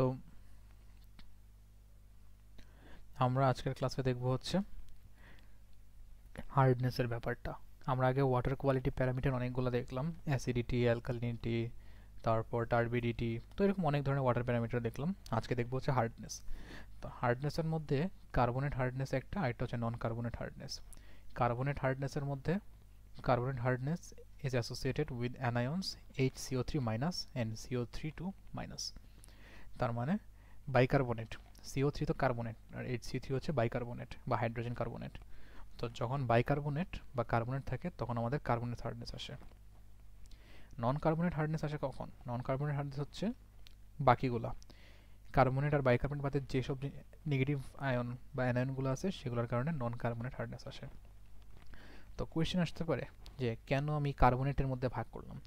তো আমরা আজকের ক্লাসে দেখব হচ্ছে হার্ডনেসের ব্যাপারটা। আমরা আগে ওয়াটার কোয়ালিটি প্যারামিটার অনেকগুলো দেখলাম, অ্যাসিডিটি, অ্যালকালিনিটি, তারপর টার্বিডিটি, তো এরকম অনেক ধরনের ওয়াটার প্যারামিটার দেখলাম। আজকে দেখব হচ্ছে হার্ডনেস। তো হার্ডনেসের মধ্যে কার্বনেট হার্ডনেস একটা, আরেকটা হচ্ছে নন কার্বনেট হার্ডনেস। কার্বনেট হার্ডনেসের মধ্যে carbonate hardness is associated with anions HCO3 minus and CO3 2 minus। তার মানে বাইকার্বনেট, CO3 তো কার্বনেট আর HC3 হচ্ছে বাইকার্বনেট বা হাইড্রোজেন কার্বনেট। তো যখন বাইকার্বনেট বা কার্বনেট থাকে তখন আমাদের কার্বনেট হার্ডনেস আসে। নন কার্বনেট হার্ডনেস আসে কখন? নন কার্বনেট হার্ডনেস হচ্ছে বাকিগুলা, কার্বনেট আর বাইকার্বনেট বাদে যেসব নেগেটিভ আয়ন বা অ্যানায়নগুলো আছে সেগুলোর কারণে নন কার্বনেট হার্ডনেস আসে। তো কোয়েশ্চেন আসতে পারে যে কেন আমি কার্বনেটের মধ্যে ভাগ করলাম,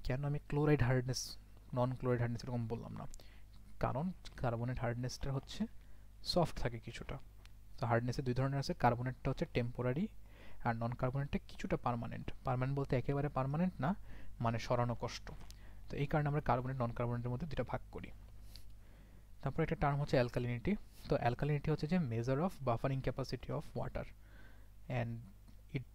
কেন আমি ক্লোরাইড হার্ডনেস নন ক্লোরাইড হার্ডনেস এরকম বললাম না? কারণ কার্বনেট হার্ডনেসটা হচ্ছে সফট থাকে কিছুটা। তো হার্ডনেসে দুই ধরনের আছে, কার্বনেটটা হচ্ছে টেম্পোরারি আর নন কার্বনেটটা কিছুটা পার্মানেন্ট। পার্মানেন্ট বলতে একেবারে পার্মানেন্ট না, মানে সরানো কষ্ট। তো এই কারণে আমরা কার্বনেট নন কার্বনেটের মধ্যে দুটো ভাগ করি। তারপর একটা টার্ম হচ্ছে অ্যালকালিনিটি। তো অ্যালকালিনিটি হচ্ছে যে measure of buffering capacity of water, and it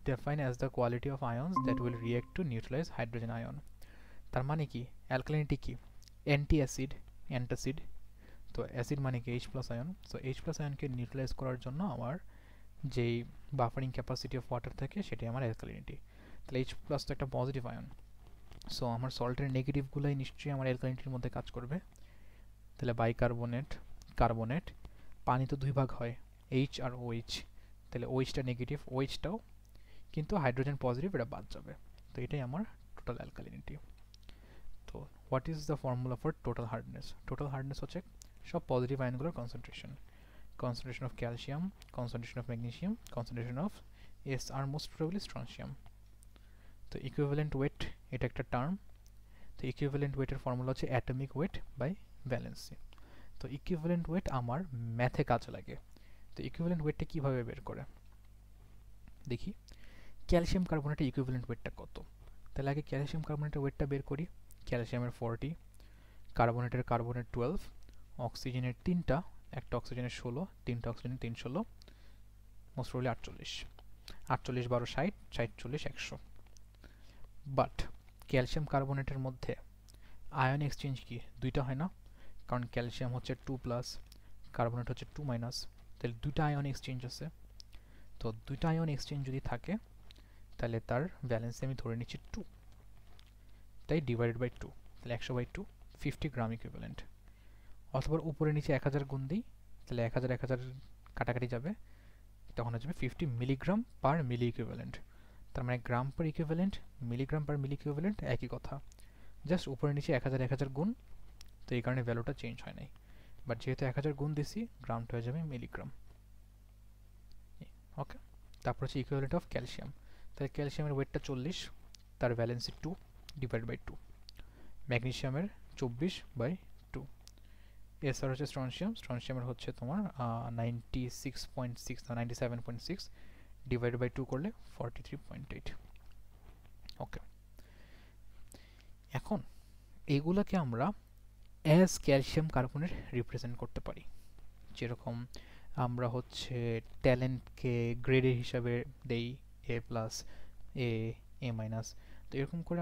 define as the quality of ions that will react to neutralize hydrogen ion। তার মানে কি অ্যালকালিনিটি কি? Anti acid, antacid. তো অ্যাসিড মানে কি H plus ion. So H plus আয়নকে neutralise করার জন্য আমার যেই বাফারিং ক্যাপাসিটি অফ ওয়াটার থাকে সেটাই আমার অ্যালকালিনিটি। তাহলে H প্লাস তো একটা পজিটিভ আয়ন, সো আমার সল্টের নেগেটিভগুলোই নিশ্চয়ই আমার অ্যালকালিনিটির মধ্যে কাজ করবে। তাহলে বাইকার্বনেট, কার্বনেট, পানি তো দুই ভাগ হয়, H আর OH। তাহলে OHটা নেগেটিভ, OHটাও কিন্তু হাইড্রোজেন পজিটিভ, এটা বাদ যাবে। তো এটাই আমার টোটাল অ্যালকালিনিটি। তো what is the formula for total hardness? Total hardness হচ্ছে সব পজিটিভ আয়নগুলোর concentration, concentration of calcium, concentration of magnesium, concentration of S R most probably strontium. তো ইকুইভ্যালেন্ট ওয়েট এটা একটা টার্ম। তো ইকুইভ্যালেন্ট ওয়েটের ফর্মুলা হচ্ছে অ্যাটমিক ওয়েট বাই ভ্যালেন্সি। তো ইকুইভ্যালেন্ট ওয়েট আমার ম্যাথে কাজে লাগে। তো ইকুইভ্যালেন্ট ওয়েটটা কীভাবে বের করে দেখি। ক্যালসিয়াম কার্বনেটের ইকুইভ্যালেন্ট ওয়েটটা কত? তাহলে আগে ক্যালসিয়াম কার্বনেটের ওয়েটটা বের করি। ক্যালসিয়ামের 40, কার্বনেটের 12, অক্সিজেনের 3টা, একটা অক্সিজেনের 16, 3টা অক্সিজেনের 3 16, মোস্ট প্রবাবলি 48। 48 12 60, 60 40 100। বাট ক্যালসিয়াম কার্বনেটের মধ্যে আয়ন এক্সচেঞ্জ কি দুইটা হয় না? কারণ ক্যালসিয়াম হচ্ছে 2 প্লাস, কার্বনেট হচ্ছে 2 মাইনাস, তাহলে দুইটা আয়ন এক্সচেঞ্জ আছে। তো দুইটা আয়ন এক্সচেঞ্জ যদি থাকে তাহলে তার ব্যালেন্সে আমি ধরে নিচ্ছি 2, তাই ডিভাইডেড বাই 2, তাহলে 100/2 50 গ্রাম ইকুইভ্যালেন্ট। অথবা উপরে নিচে 1000 গুণ দিই, তাহলে 1000 1000 কাটাকাটি যাবে, তখন হচ্ছে 50 মিলিগ্রাম পার মিলি ইকুইভ্যালেন্ট। তার মানে গ্রাম পার ইকুইভ্যালেন্ট, মিলিগ্রাম পার মিলি ইকুইভ্যালেন্ট একই কথা, জাস্ট উপরে নিচে 1000 1000 গুণ। তো এই কারণে ভ্যালুটা চেঞ্জ হয় নাই, বাট যেহেতু 1000 গুণ দিছি গ্রামটা হয়ে যাবে মিলিগ্রাম। ওকে, তারপর হচ্ছে ইকুইভ্যালেন্ট অফ ক্যালসিয়াম। তাহলে ক্যালসিয়ামের ওয়েটটা 40, তার ভ্যালেন্সি 2 ডিভাইড বাই 2। ম্যাগনেসিয়ামের 24/2। এস আর হচ্ছে স্ট্রনশিয়াম, স্ট্রনশিয়ামের হচ্ছে তোমার 96.6 না 97.6 ডিভাইড বাই 2 করলে 43.8। ওকে, এখন এইগুলোকে আমরা অ্যাজ ক্যালসিয়াম কার্বনেট রিপ্রেজেন্ট করতে পারি। যেরকম আমরা হচ্ছে ট্যালেন্টকে গ্রেডের হিসাবে দেই এ প্লাস, এ, এ মাইনাস। তো এরকম করে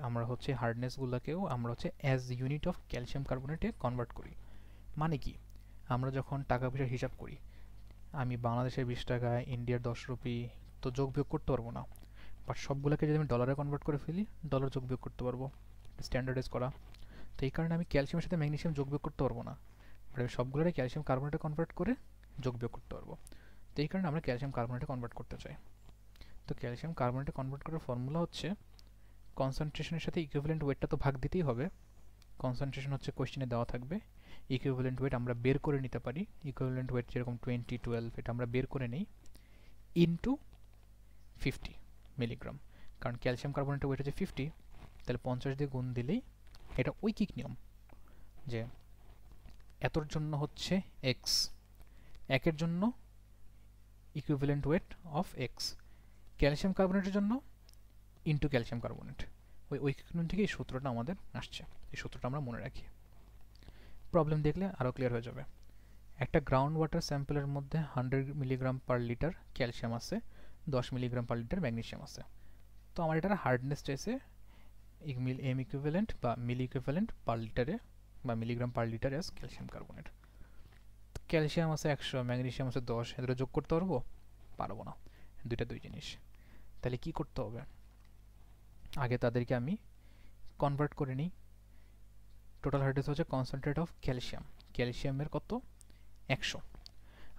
আমরা হচ্ছে হার্ডনেসগুলোকেও আমরা হচ্ছে অ্যাজ ইউনিট অফ ক্যালসিয়াম কার্বনেটে কনভার্ট করি। মানে কি, আমরা যখন টাকা পয়সার হিসাব করি, আমি বাংলাদেশের 20 টাকা, ইন্ডিয়ার 10 রুপি তো যোগ বিয়োগ করতে পারবো না, বাট সবগুলোকে যদি আমি ডলারে কনভার্ট করে ফেলি ডলার যোগ বিয়োগ করতে পারবো, স্ট্যান্ডার্ডাইজ করা। তো এই কারণে আমি ক্যালসিয়ামের সাথে ম্যাগনেসিয়াম যোগ বিয়োগ করতে পারবো না, বাট আমি সবগুলোরে ক্যালসিয়াম কার্বনেটে কনভার্ট করে যোগ বিয়োগ করতে পারবো। তো এই কারণে আমরা ক্যালসিয়াম কার্বনেটে কনভার্ট করতে চাই। তো ক্যালসিয়াম কার্বনেটে কনভার্ট করার ফর্মুলা হচ্ছে কনসেন্ট্রেশনের সাথে ইকুইভ্যালেন্ট ওয়েটটা তো ভাগ দিতেই হবে। কনসেন্ট্রেশন হচ্ছে কোশ্চেনে দেওয়া থাকবে, ইকুইভ্যালেন্ট ওয়েট আমরা বের করে নিতে পারি। ইকুইভ্যালেন্ট ওয়েট যেরকম 20 12 এটা আমরা বের করে নেই ইনটু 50 মিলিগ্রাম। কারণ ক্যালসিয়াম কার্বনেটের ওয়েট হচ্ছে 50, তাহলে 50 দিয়ে গুণ দিলেই, এটা ঐকিক নিয়ম যে এতর জন্য হচ্ছে এক্স, একের জন্য equivalent weight of X, calcium কার্বনেটের জন্য ইনটু ক্যালসিয়াম কার্বনেট। ওই ঐকিক নিয়ম থেকে এই সূত্রটা আমাদের আসছে, এই সূত্রটা আমরা মনে রাখি। প্রবলেম দেখলে আরও ক্লিয়ার হয়ে যাবে। একটা গ্রাউন্ড ওয়াটার স্যাম্পলের মধ্যে 100 মিলিগ্রাম পার লিটার ক্যালসিয়াম আছে, 10 মিলিগ্রাম পার লিটার ম্যাগনেসিয়াম আছে। তো আমার এটার হার্ডনেস চাইছে এম ইকুইভ্যালেন্ট বা মিলি ইকুইভ্যালেন্ট পার লিটারে বা milligram per litre as calcium carbonate. Calcium আছে 100, ম্যাগনেসিয়াম আছে 10, এদের যোগ করতে পারবো? পারবো না, দুইটা দুই জিনিস। তাহলে কি করতে হবে? আগে তাদেরকে আমি কনভার্ট করে নিই। টোটাল হার্ডনেস হচ্ছে কনসেন্ট্রেট অফ ক্যালসিয়াম, ক্যালসিয়ামের কত? 100।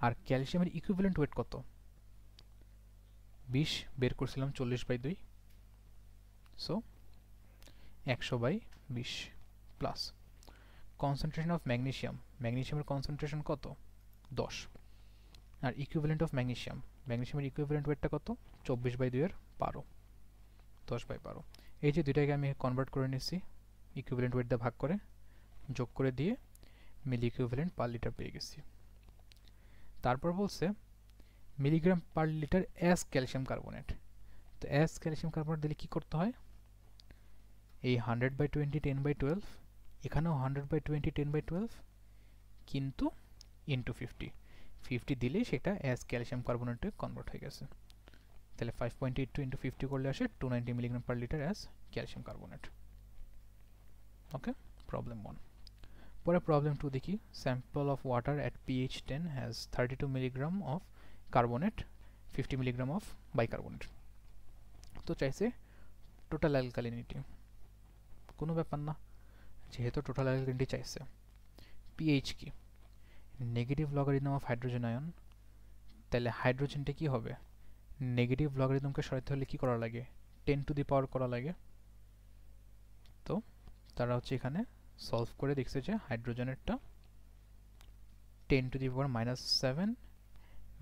আর ক্যালসিয়ামের ইকুইভ্যালেন্ট ওয়েট কত? 20 বের করছিলাম 40/2, so 100/20 plus concentration of magnesium, ম্যাগনেসিয়ামের কনসেন্ট্রেশন কত? 10। আর ইকুইভ্যালেন্ট অফ ম্যাগনেসিয়াম, ম্যাগনেসিয়ামের ইকুইভ্যালেন্ট ওয়েটটা কত? 24/2 এর 12, 10/12। এই যে দুইটাকে আমি কনভার্ট করে নিচ্ছি, ইকুইভ্যালেন্ট ওয়েট দিয়ে ভাগ করে যোগ করে দিয়ে মিলি ইকুইভ্যালেন্ট পার লিটার পেয়ে গেছি। তারপর বলছে milligram per litre as calcium carbonate. তো অ্যাজ ক্যালসিয়াম কার্বনেট দিলে কী করতে হয়? এই 100/20 10/12, এখানেও 100/20 10/12, কিন্তু ইন্টু 50 দিলেই সেটা অ্যাজ ক্যালসিয়াম কার্বনেটে কনভার্ট হয়ে গেছে। তাহলে 5.82 ইন্টু 50 করলে আসে 290 milligram per litre as calcium carbonate. Okay, problem 1। পরে প্রবলেম 2 দেখি। Sample of water at pH 10 has 32 milligram of carbonate, 50 milligram of bicarbonate. তো চাইছে টোটাল অ্যালকালিনিটি। কোনো ব্যাপার না, যেহেতু টোটাল অ্যালকালিনিটি চাইছে। pH কি? Negative logarithm of hydrogen ion. তাহলে হাইড্রোজেনটা কি হবে? নেগেটিভ লগারিদমকে সরাইতে হলে কি করা লাগে? 10 টু দি পাওয়ার করা লাগে। তো তারা হচ্ছে এখানে সলভ করে দেখছে যে হাইড্রোজেনেরটা 10 to the power -7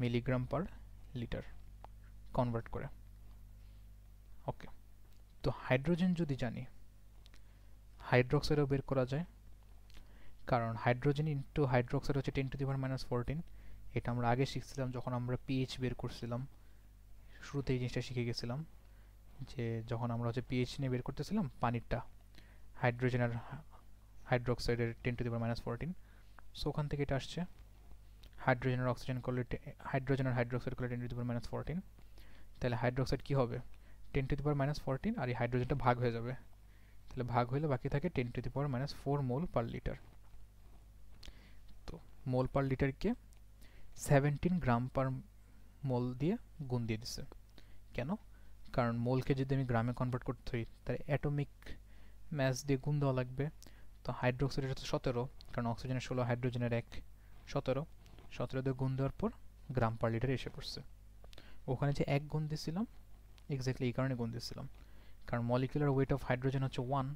milligram per litre convert করে। ওকে, তো হাইড্রোজেন যদি জানি, হাইড্রোক্সাইডও বের করা যায়, কারণ হাইড্রোজেন ইন্টু হাইড্রোক্সাইড হচ্ছে 10 টু দি পাওয়ার -14। এটা আমরা আগে শিখছিলাম যখন আমরা পিএইচ বের করছিলাম, শুরুতে এই জিনিসটা শিখে গেছিলাম যে যখন আমরা হচ্ছে পিএইচ নিয়ে বের করতেছিলাম পানিরটা, হাইড্রোজেন আর হাইড্রোক্সাইডের 10 টু দি পাওয়ার -14। সো ওখান থেকে এটা আসছে। হাইড্রোজেন আর অক্সিজেন করলে, হাইড্রোজেন আর হাইড্রোক্সাইড করলে 10 টু দি পাওয়ার -14। তাহলে হাইড্রোক্সাইড কি হবে? 10 টু দি পাওয়ার -14, আর এই হাইড্রোজেনটা ভাগ হয়ে যাবে। তাহলে ভাগ হইলে বাকি থাকে 10 to the power -4 mole per litre. তো মোল পার লিটারকে 17 গ্রাম পার মোল দিয়ে গুণ দিয়ে দিচ্ছে। কেন? কারণ মোলকে যদি আমি গ্রামে কনভার্ট করতে হই তাহলে অ্যাটমিক ম্যাস দিয়ে গুণ দেওয়া লাগবে। তো হাইড্রোক্সাইডের হচ্ছে 17, কারণ অক্সিজেনের 16, হাইড্রোজেনের 1, 17 দিয়ে গুণ দেওয়ার পর গ্রাম পার লিটারে এসে পড়ছে। ওখানে যে 1 গুণ দিয়েছিলাম, এক্স্যাক্টলি এই কারণে গুণ দিয়েছিলাম, কারণ মলিকুলার ওয়েট অফ হাইড্রোজেন হচ্ছে 1,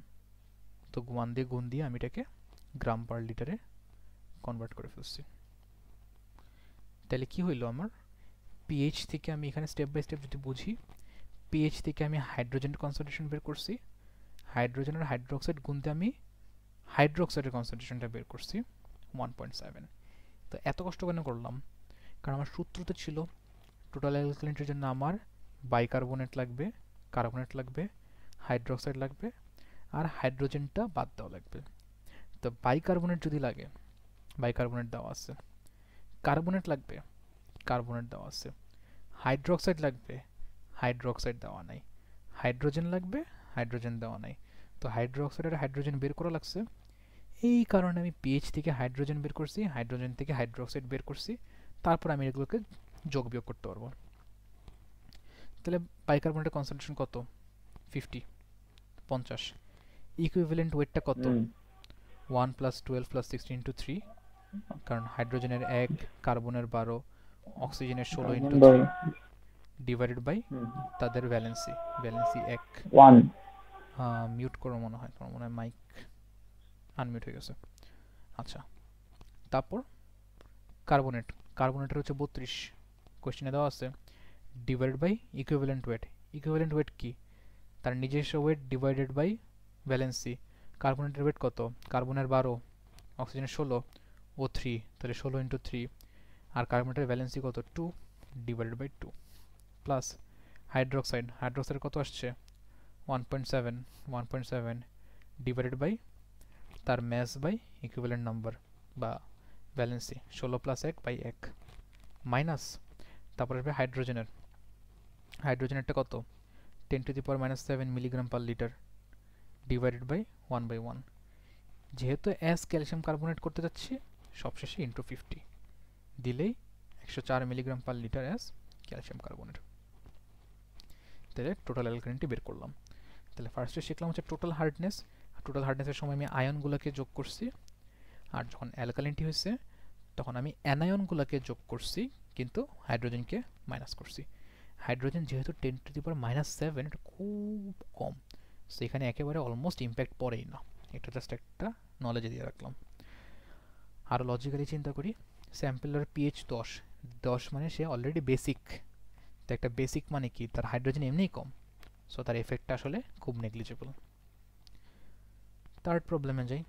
তো 1 দিয়ে গুণ দিয়ে আমি এটাকে গ্রাম পার লিটারে কনভার্ট করে ফেলছি। তাহলে কি হইল আমার? পিএইচ থেকে আমি এখানে স্টেপ বাই স্টেপ যদি বুঝি, পিএইচ থেকে আমি হাইড্রোজেনের কনসেন্ট্রেশন বের করছি, হাইড্রোজেন আর হাইড্রোক্সাইড গুণতে আমি হাইড্রোক্সাইডের কনসেন্ট্রেশনটা বের করছি 1.7। তো এত কষ্ট কেন করলাম? কারণ আমার সূত্রতে ছিল টোটাল অ্যালকালিনিটির জন্য আমার বাইকার্বনেট লাগবে, কার্বনেট লাগবে, হাইড্রোক্সাইড লাগবে, আর হাইড্রোজেনটা বাদ দেওয়া লাগবে। তো বাইকার্বনেট যদি লাগে, বাইকার্বনেট দেওয়া আছে, কার্বনেট লাগবে, কার্বনেট দেওয়া আছে, হাইড্রোক্সাইড লাগবে, হাইড্রোক্সাইড দেওয়া নাই, হাইড্রোজেন লাগবে, হাইড্রোজেন দেওয়া নাই। তো হাইড্রোক্সাইড আর হাইড্রোজেন বের করা লাগছে, এই কারণে আমি পিএইচ থেকে হাইড্রোজেন বের করছি, হাইড্রোজেন থেকে হাইড্রোক্সাইড বের করছি, তারপর আমি এগুলোকে যোগ বিয়োগ করতে পারবো। তাহলে বাইকার্বনেটের কনসেন্ট্রেশন কত? 50। ইকুইভ্যালেন্ট ওয়েটটা কত? 1 + 12 + 16 × 3, কারণ হাইড্রোজেনের 1, কার্বনের 12, অক্সিজেনের 16 × 3 ডিভাইডেড বাই তাদের ভ্যালেন্সি, ভ্যালেন্সি 1। মিউট করো মনে হয়, তোমার মনে হয় মাইক আনমিউট হয়ে গেছে। আচ্ছা, তারপর কার্বনেট, কার্বনেটের হচ্ছে 32, কোশ্চেনে দেওয়া আছে, divided by equivalent weight. Equivalent weight কি? তার নিজস্ব ওয়েট ডিভাইডেড বাই ভ্যালেন্সি। কার্বনেটের ওয়েট কত? কার্বনের 12, অক্সিজেনের 16 ও 3, তাহলে 16 × 3। আর কার্বনেটের ভ্যালেন্সি কত? 2 divided by 2 plus hydroxide, hydroxide কত আসছে? 1.7 ডিভাইডেড বাই তার ম্যাস বাই ইকুইভ্যালেন্ট নাম্বার বা ভ্যালেন্সি 16 প্লাস 1 বাই 1 মাইনাস তারপর আসবে হাইড্রোজেনেরটা কত 10 to the power minus 7 milligram per litre divided by 1 by 1 যেহেতু এস ক্যালসিয়াম কার্বনেট করতে যাচ্ছি সবশেষে ইন্টু 50 দিলেই 104 milligram per litre S calcium carbonate. তাহলে টোটাল অ্যালকালিনিটি বের করলাম। তাহলে ফার্স্টে শিখলাম হচ্ছে টোটাল হার্ডনেসের সময় আমি আয়নগুলোকে যোগ করছি, আর যখন অ্যালকালিনিটি হয়েছে তখন আমি অ্যানায়নগুলোকে যোগ করছি কিন্তু হাইড্রোজেনকে মাইনাস করছি। হাইড্রোজেন যেহেতু 10 টু দি পাওয়ার মাইনাস 7 এটা খুব কম, সেখানে একেবারে অলমোস্ট ইম্প্যাক্ট পড়েই না। এটা জাস্ট একটা নলেজে দিয়ে রাখলাম। আরও লজিক্যালি চিন্তা করি, স্যাম্পেলের পিএইচ 10 মানে সে অলরেডি বেসিক। তো একটা বেসিক মানে কি, তার হাইড্রোজেন এমনিই কম, সো তার এফেক্টটা আসলে খুব নেগলিজেবল। থার্ড প্রবলেমে যাই।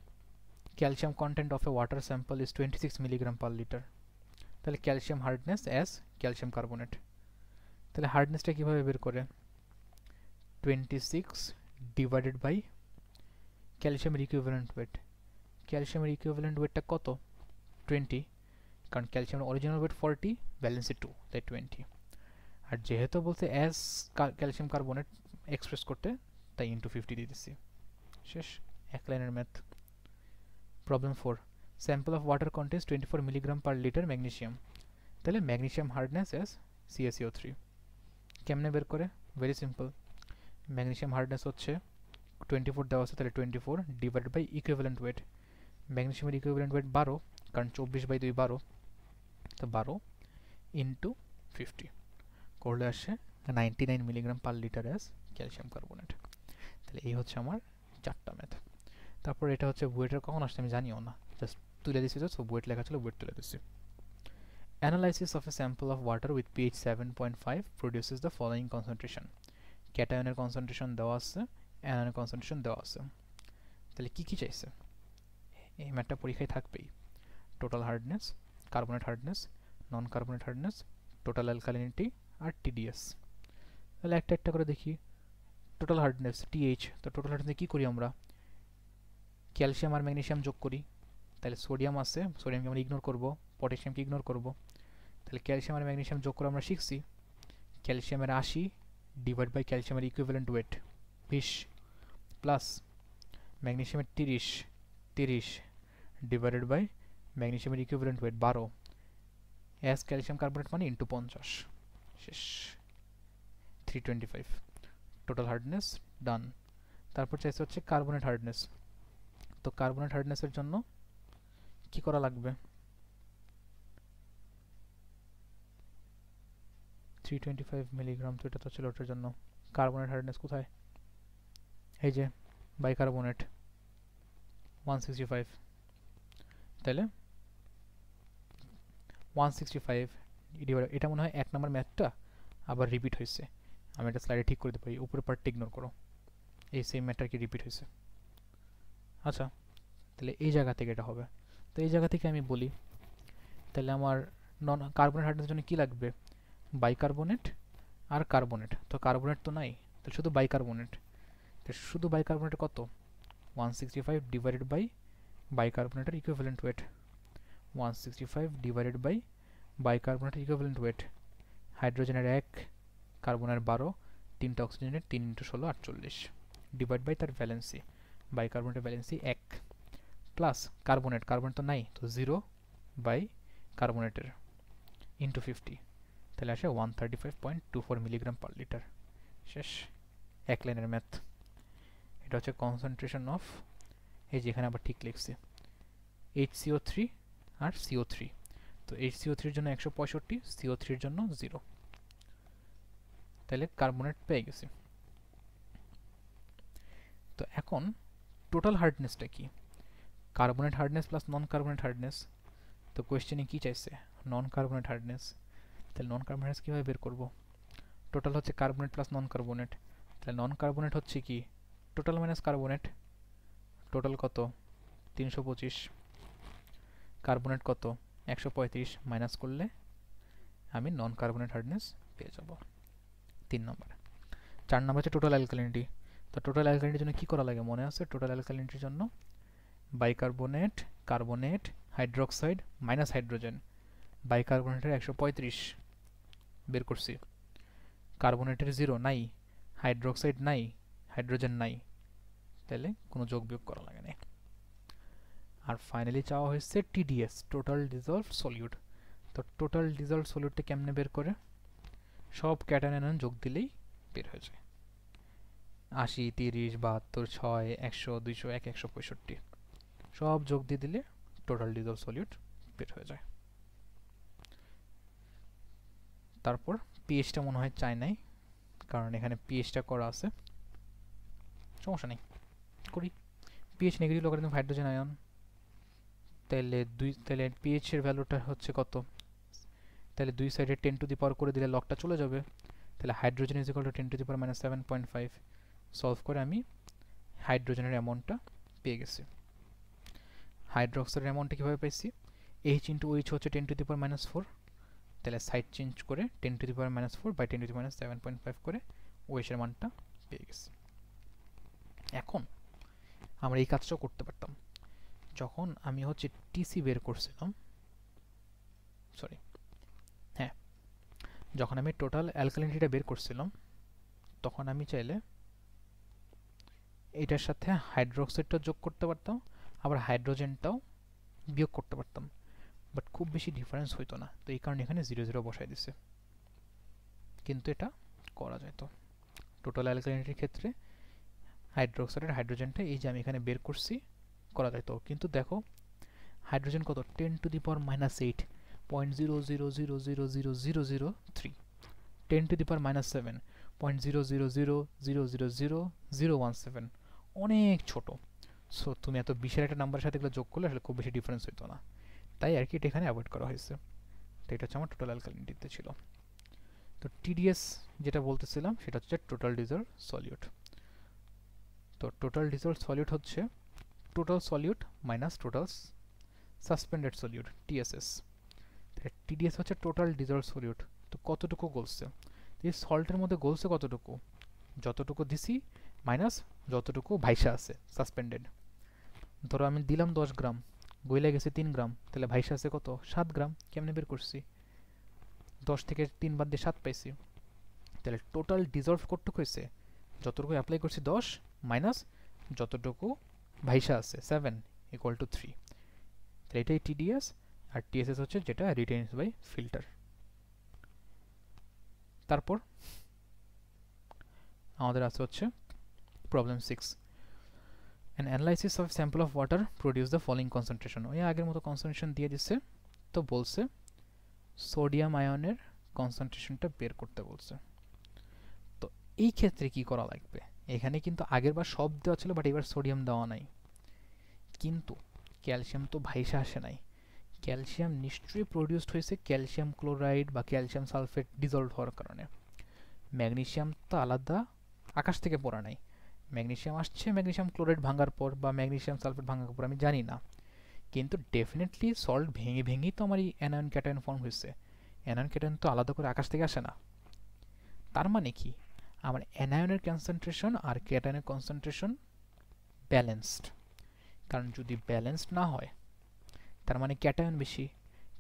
Calcium content of a water sample is 26 milligram per litre. তাহলে calcium hardness as calcium carbonate. তাহলে হার্ডনেসটা কীভাবে বের করে, 26 ডিভাইডেড বাই ক্যালসিয়ামের ইকুইভ্যালেন্ট ওয়েট। ক্যালসিয়ামের ইকুইভ্যালেন্ট ওয়েটটা কত 20, কারণ ক্যালসিয়ামের অরিজিনাল ওয়েট 40, ব্যালেন্সে 2, তাই 20। আর যেহেতু বলতে অ্যাজ ক্যালসিয়াম কার্বনেট এক্সপ্রেস করতে, তাই ইন্টু 50 দিয়ে দিচ্ছি। শেষ, এক লাইনের math. Problem 4, sample of water contains 24 milligram per litre magnesium. তাহলে ম্যাগনেসিয়াম হার্ডনেস অ্যাজ CaCO3। কেমনে বের করে, ভেরি সিম্পল। ম্যাগনেসিয়াম হার্ডনেস হচ্ছে 24 দেওয়া আছে, তাহলে 24 ডিভাইডেড বাই ইকুইভ্যালেন্ট ওয়েট। ম্যাগনেসিয়ামের ইকুইভ্যালেন্ট ওয়েট 12, কারণ 24 বাই 2 12, তো 12 ইন্টু 50 করলে আসে 99 milligram per litre as calcium carbonate. তাহলে এই হচ্ছে আমার 4টা ম্যাথ। তারপর এটা হচ্ছে ওয়েটের কখন আসছে আমি জানিও না, জাস্ট তুলে দিচ্ছি, তো ওয়েট লেখা ছিল, ওয়েট তুলে দিচ্ছি। Analysis of a sample of water with pH 7.5 produces the following concentration. ক্যাটায়নের কনসেন্ট্রেশন দেওয়া আছে, অ্যানায়নের কনসেন্ট্রেশন দেওয়া আছে। তাহলে কি কি চাইছে, এই ম্যাথটা পরীক্ষায় থাকবেই। টোটাল হার্ডনেস, কার্বনেট হার্ডনেস, নন কার্বনেট হার্ডনেস, টোটাল অ্যালকালিনিটি আর TDS। তাহলে একটা একটা করে দেখি। টোটাল হার্ডনেস TH, তো টোটাল হার্ডনেসে কী করি আমরা, ক্যালসিয়াম আর ম্যাগনেসিয়াম যোগ করি। তাহলে সোডিয়াম আছে, সোডিয়ামকে আমরা ইগনোর করব, পটাশিয়ামকে ইগনোর করব। তাহলে ক্যালসিয়াম আর ম্যাগনেসিয়াম যোগ করে আমরা শিখছি ক্যালসিয়ামের 80 ডিভাইড বাই ক্যালসিয়ামের ইকুইভ্যালেন্ট ওয়েট 20 প্লাস ম্যাগনেসিয়ামের 30 ডিভাইডেড বাই ম্যাগনেসিয়ামের equivalent weight 12 as calcium carbonate মানে ইন্টু 50। শেষ, 325। Total hardness done. তারপর চাইছে হচ্ছে কার্বনেট হার্ডনেস। তো কার্বনেট হার্ডনেসের জন্য কি করা লাগবে, 325 মিলিগ্রাম, তো এটা তো ছিল ওটার জন্য। কার্বনেট হার্ডনেস কোথায়, এই যে বাইকার্বনেট 165। তাহলে 165 এটা মনে হয় 1 নম্বর ম্যাথটা আবার রিপিট হয়েছে, আমি এটা স্লাইডে ঠিক করে দিতে পারি, উপরের পার্টটা ইগনোর করো, এই সেম ম্যাথটা কি রিপিট হয়েছে। আচ্ছা, তাহলে এই জায়গা থেকে এটা হবে। তো এই জায়গা থেকে আমি বলি, তাহলে আমার নন কার্বনেট হার্ডনেসের জন্য কী লাগবে, বাইকার্বনেট আর কার্বনেট। তো কার্বনেট তো নাই, তাহলে শুধু বাইকার্বনেট। তো শুধু বাইকার্বনেট কত, 165 ডিভাইডেড বাই বাইকার্বনেটের ইকুইভ্যালেন্ট ওয়েট, 165 ডিভাইডেড বাই বাইকার্বনেটের ইকুইভ্যালেন্ট ওয়েট। হাইড্রোজেনের 1, কার্বনের 12, 3টা অক্সিজেনের 3 × 16 48 ডিভাইড বাই তার ভ্যালেন্সি, বাইকার্বনেটের ভ্যালেন্সি 1 প্লাস কার্বনেট তো নাই, তো 0 বাই কার্বনেটের ইন্টু 50, তাহলে আসে 135.24 মিলিগ্রাম পার লিটার। শেষ, এক লাইনের ম্যাথ। এটা হচ্ছে কনসেন্ট্রেশন অফ, এই যেখানে আবার ঠিক লিখছি HCO3 আর CO3। তো HCO3 এর জন্য 165, CO3 এর জন্য 0। তাহলে কার্বনেট পেয়ে গেছি। তো এখন টোটাল হার্ডনেসটা কি, কার্বনেট হার্ডনেস প্লাস নন কার্বনেট হার্ডনেস। তো কোয়েশ্চেনে কি চাইছে, নন কার্বনেট হার্ডনেস। তাহলে নন কার্বনেট হার্ডনেস কীভাবে বের করব, টোটাল হচ্ছে কার্বনেট প্লাস নন কার্বনেট। তাহলে নন কার্বনেট হচ্ছে কি, টোটাল মাইনাস কার্বনেট। টোটাল কত 325, কার্বনেট কত 135, মাইনাস করলে আমি নন কার্বনেট হার্ডনেস পেয়ে যাব। 3 নম্বর। 4 নম্বর হচ্ছে টোটাল অ্যালকালিনিটি। তো টোটাল অ্যালকালিনিটির জন্য কী করা লাগে মনে আছে, টোটাল অ্যালকালিনিটির জন্য bicarbonate, carbonate, hydroxide minus hydrogen. বাইকার্বনেটের 135 বের করছি, কার্বনেটের 0 নাই, হাইড্রোক্সাইড নাই, হাইড্রোজেন নাই, তাহলে কোনো যোগ বিয়োগ করা লাগে না। আর ফাইনালি চাওয়া হয়েছে টিডিএস, টোটাল ডিজলভ সলিউট। তো টোটাল ডিজলভ সলিউটটা কেমনে বের করে? সব ক্যাটায়ন আয়ন যোগ দিলেই বের হয়ে যায়। 80, 30, 72, 6, 100, 201, 165 সব যোগ দিয়ে দিলে টোটাল ডিজলভ সলিউট বের হয়ে যায়। তারপর পিএইচটা মনে হয় চাই নাই, কারণ এখানে পিএইচটা করা আছে, সমস্যা নেই, করি। PH negative logarithm hydrogen ion, তাহলে পিএইচ এর ভ্যালুটা হচ্ছে কত? তাহলে দুই সাইডে 10 টু দি পাওয়ার করে দিলে লগটা চলে যাবে। তাহলে hydrogen is equal to 10 to the power minus 7.5। Solve করে আমি হাইড্রোজেনের অ্যামাউন্টটা পেয়ে গেছি। হাইড্রোক্সাইডের অ্যামাউন্টটা কীভাবে পাইছি? এইচ ইন্টু ওইচ হচ্ছে 10 টু দি পাওয়ার মাইনাস 4, তাহলে সাইড চেঞ্জ করে 10 to the power minus 4 by 10 to the minus 7.5 করে ওইচের মানটা পেয়ে গেছি। এখন আমরা এই কাজটাও করতে পারতাম। যখন আমি হচ্ছে টিসি বের করছিলাম, সরি হ্যাঁ, যখন আমি টোটাল অ্যালকালিনিটিটা বের করছিলাম, তখন আমি চাইলে এটার সাথে হাইড্রোক্সাইডটা যোগ করতে পারতাম, আবার হাইড্রোজেনটাও বিয়োগ করতে পারতাম, বাট খুব বেশি ডিফারেন্স হইতো না। তো এই কারণে এখানে 0 0 বসাই দিছে, কিন্তু এটা করা যেত। টোটাল অ্যালকালিনিটির ক্ষেত্রে হাইড্রোক্সাইডের হাইড্রোজেনটা এই যে আমি এখানে বের করছি, করা যেত। কিন্তু দেখো হাইড্রোজেন কত? 10 to the power minus 8, 0.0000003, 10 to the power minus 7, 0.000000017, অনেক ছোট। সো তুমি এত বিশাল একটা নাম্বারের সাথে এগুলো যোগ করলে আসলে খুব বেশি ডিফারেন্স হইতো না, তাই আর কি এটা এখানে অ্যাভয়েড করা হয়েছে। তো এটা হচ্ছে আমার টোটাল অ্যালকালিনিটিতে ছিল। তো টিডিএস যেটা বলতেছিলাম সেটা হচ্ছে টোটাল ডিজলভ সলিউট। তো টোটাল ডিজলভ সলিউট হচ্ছে total solute minus total suspended solute, TSS. TDS হচ্ছে টোটাল ডিজলভ সলিউট। তো কতটুকু গলছে? এই সল্টের মধ্যে গলছে কতটুকু? যতটুকু দিছি মাইনাস যতটুকু ভাইসা আছে সাসপেন্ডেড। ধরো আমি দিলাম 10 গ্রাম, গইলা গেছে 3 গ্রাম, তাহলে ভাইসা আছে কত? 7 গ্রাম। কেমনে বের করছি? 10 থেকে 3 বাদ দিয়ে 7 পাইছি। তাহলে টোটাল ডিজলভ কতটুকু হয়েছে? যতটুকু অ্যাপ্লাই করছি 10 মাইনাস যতটুকু ভাইসা আছে 7 ইকুয়াল টু 3। তাহলে এটাই টিডিএস। আর টিএসএস হচ্ছে যেটা রিটেইনস বাই ফিল্টার। তারপর আমাদের আছে হচ্ছে problem 6, an analysis of sample of water produce the following concentration। ওই আগের মতো কনসেন্ট্রেশন দিয়ে দিচ্ছে। তো বলছে সোডিয়াম আয়নের কনসেন্ট্রেশনটা বের করতে বলছে। তো এই ক্ষেত্রে কি করা লাগবে? এখানে কিন্তু আগের বার সব দেওয়া ছিল, বাট এবার সোডিয়াম দেওয়া নাই, কিন্তু ক্যালসিয়াম তো ভাইসা আসে নাই। ক্যালসিয়াম নিশ্চয়ই প্রডিউসড হয়েছে ক্যালসিয়াম ক্লোরাইড বা ক্যালসিয়াম সালফেট ডিজলভ হওয়ার কারণে। ম্যাগনেসিয়াম তো আলাদা আকাশ থেকে পড়া নাই, ম্যাগনেসিয়াম আসছে ম্যাগনেসিয়াম ক্লোরাইড ভাঙার পর বা ম্যাগনেসিয়াম সালফেট ভাঙার পর, আমি জানি না, কিন্তু ডেফিনেটলি সল্ট ভেঙে ভেঙেই তো আমার এই অ্যানায়ন ক্যাটায়ন ফর্ম হয়েছে। অ্যানায়ন ক্যাটায়ন তো আলাদা করে আকাশ থেকে আসে না। তার মানে কি? আমার অ্যানায়নের কনসেন্ট্রেশন আর ক্যাটায়নের কনসেন্ট্রেশন ব্যালেন্সড। কারণ যদি ব্যালেন্সড না হয়, তার মানে ক্যাটায়ন বেশি।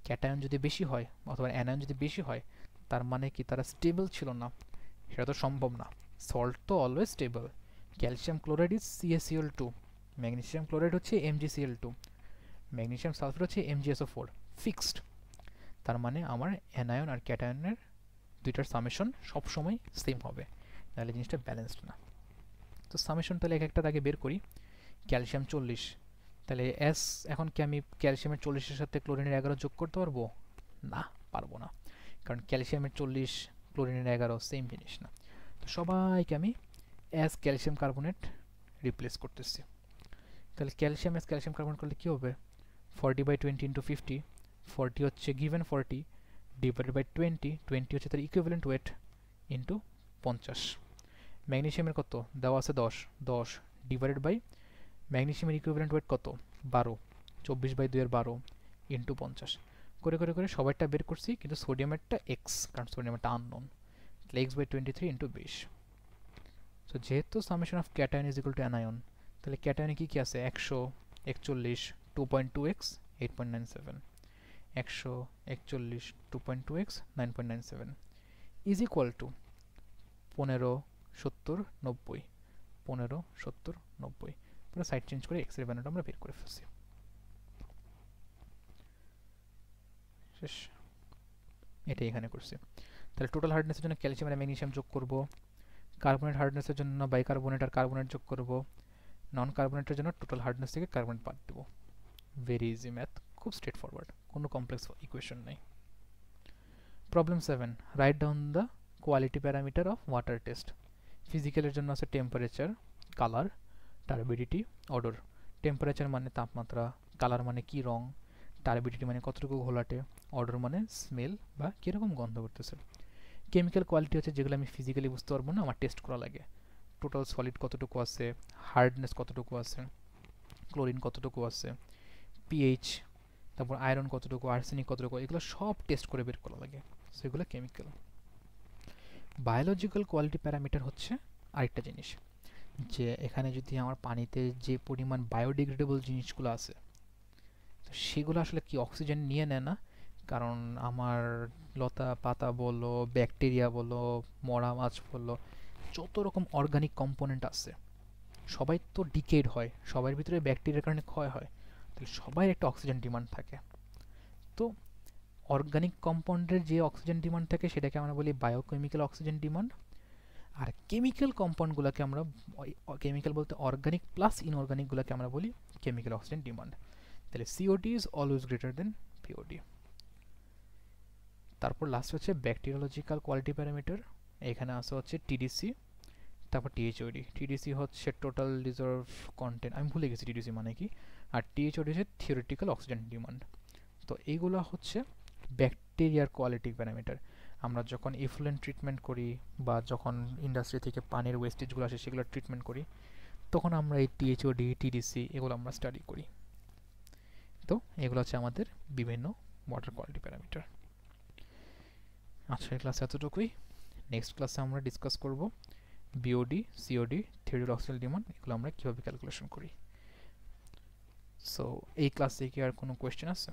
ক্যাটায়ন যদি বেশি হয় অথবা অ্যানায়ন যদি বেশি হয়, তার মানে কি তারা স্টেবল ছিল না? সেটা তো সম্ভব না। সল্ট তো always stable. Calcium chloride is CaCl2, magnesium chloride হচ্ছে MgCl2, ম্যাগনেসিয়াম সালফেট হচ্ছে MgSO4, ফিক্সড। তার মানে আমার অ্যানায়ন আর ক্যাটায়নের দুইটার সামেশন সবসময় সেম হবে, নাহলে জিনিসটা ব্যালেন্সড না। তো সামেশন তাহলে এক একটা আগে বের করি। ক্যালসিয়াম 40, তাহলে এস, এখন কি আমি ক্যালসিয়ামের 40-এর সাথে ক্লোরিনের 11 যোগ করতে পারবো? না, পারবো না, কারণ ক্যালসিয়ামের 40 ক্লোরিনের 11 সেম জিনিস না। তো সবাইকে আমি এস ক্যালসিয়াম কার্বনেট রিপ্লেস করতেছি। তাহলে ক্যালসিয়াম এস ক্যালসিয়াম কার্বনেট করলে কী হবে? 40/20 ইন্টু 50, 40 হচ্ছে গিভেন 40 ডিভাইডেড বাই 20, 20 হচ্ছে তার ইকুইভ্যালেন্ট ওয়েট ইন্টু 50। ম্যাগনেসিয়ামের কত দেওয়া আছে? 10, 10 ডিভাইডেড বাই ম্যাগনেসিয়ামের ইকুইভ্যালেন্ট ওয়েট কত? 12, 24/2 ইন্টু 50 করে করে করে সবাইটা বের করছি, কিন্তু সোডিয়ামেরটা এক্স, কারণ সোডিয়ামেরটা আননোন। তাহলে x/23 ইন্টু 20। সো যেহেতু summation of cation is equal to anion, তাহলে ক্যাটায়নে কী কী আছে? 100, 41 2.2x 8.97, 141 2.2x 9.97 is equal to 15 70 90, 15 70 90। পুরো সাইড চেঞ্জ করে এক্স এর ভ্যালুটা আমরা বের করে ফেলছি। শেষ, এটাই এখানে করছি। তাহলে টোটাল হার্ডনেসের জন্য ক্যালসিয়াম আর ম্যাগনেসিয়াম যোগ করব, কার্বনেট হার্ডনেসের জন্য বাইকার্বনেট আর কার্বনেট যোগ করব, নন কার্বনেটের জন্য টোটাল হার্ডনেস থেকে কার্বনেট বাদ দেব। ভেরি ইজি ম্যাথ, খুব স্ট্রেট ফরওয়ার্ড, কোনো কমপ্লেক্স ইকুয়েশন নাই। Problem 7, write down the quality parameter of water test. ফিজিক্যালের জন্য আছে temperature, colour, turbidity, odour. Temperature মানে তাপমাত্রা, কালার মানে কি রং, টার্বিডিটি মানে কতটুকু ঘোলাটে, অডর মানে স্মেল বা কীরকম গন্ধ করতেছে। কেমিক্যাল কোয়ালিটি হচ্ছে যেগুলো আমি ফিজিক্যালি বুঝতে পারবো না, আমার টেস্ট করা লাগে। টোটাল সলিড কতটুকু আছে, হার্ডনেস কতটুকু আছে, ক্লোরিন কতটুকু আছে, পিএইচ, তারপর আয়রন কতটুকু, আর্সেনিক কতটুকু, এগুলো সব টেস্ট করে বের করা লাগে। সেগুলো কেমিক্যাল। বায়োলজিক্যাল কোয়ালিটি প্যারামিটার হচ্ছে আরেকটা জিনিস, যে এখানে যদি আমার পানিতে যে পরিমাণ বায়োডিগ্রেডেবল জিনিসগুলো আছে তো সেগুলো আসলে কি অক্সিজেন নিয়ে নেয় না, কারণ আমার লতা পাতা বলো, ব্যাকটেরিয়া বলো, মরা মাছ বলো, যত রকম অর্গানিক কম্পোনেন্ট আছে সবাই তো ডিকেড হয়, সবার ভিতরে ব্যাকটেরিয়ার কারণে ক্ষয় হয়, তাহলে সবাই একটা অক্সিজেন ডিমান্ড থাকে। তো অর্গানিক কম্পাউন্ডের যে অক্সিজেন ডিমান্ড থাকে সেটাকে আমরা বলি বায়োকেমিক্যাল অক্সিজেন ডিমান্ড, আর কেমিক্যাল কম্পাউন্ডগুলোকে আমরা, কেমিক্যাল বলতে অর্গানিক প্লাস ইনঅর্গানিকগুলোকে আমরা বলি কেমিক্যাল অক্সিজেন ডিমান্ড। তাহলে COD is always greater than POD. তারপর লাস্ট হচ্ছে ব্যাকটেরিওলজিক্যাল কোয়ালিটি প্যারামিটার, এখানে আছে হচ্ছে টিডিসি, তারপর টিএইচওডি। টিডিসি হচ্ছে টোটাল রিজার্ভ কন্টেন্ট, আমি ভুলে গেছি টিডিসি মানে কি, আর টিএইচওডি হচ্ছে থিওরিটিক্যাল অক্সিজেন ডিমান্ড। তো এইগুলো হচ্ছে ব্যাকটেরিয়ার কোয়ালিটি প্যারামিটার। আমরা যখন ইফ্লুয়েন্ট ট্রিটমেন্ট করি বা যখন ইন্ডাস্ট্রি থেকে পানির ওয়েস্টেজগুলো আসে সেগুলো ট্রিটমেন্ট করি, তখন আমরা এই টিএইচওডি টিডিসি এগুলো আমরা স্টাডি করি। তো এগুলো হচ্ছে আমাদের বিভিন্ন ওয়াটার কোয়ালিটি প্যারামিটার। আজকের ক্লাসে এতটুকুই। নেক্সট ক্লাসে আমরা ডিসকাস করব BOD, COD, theoretical oxygen demand, এগুলো আমরা কীভাবে ক্যালকুলেশন করি। সো এই ক্লাসে কি আর কোনো কোয়েশ্চেন আছে?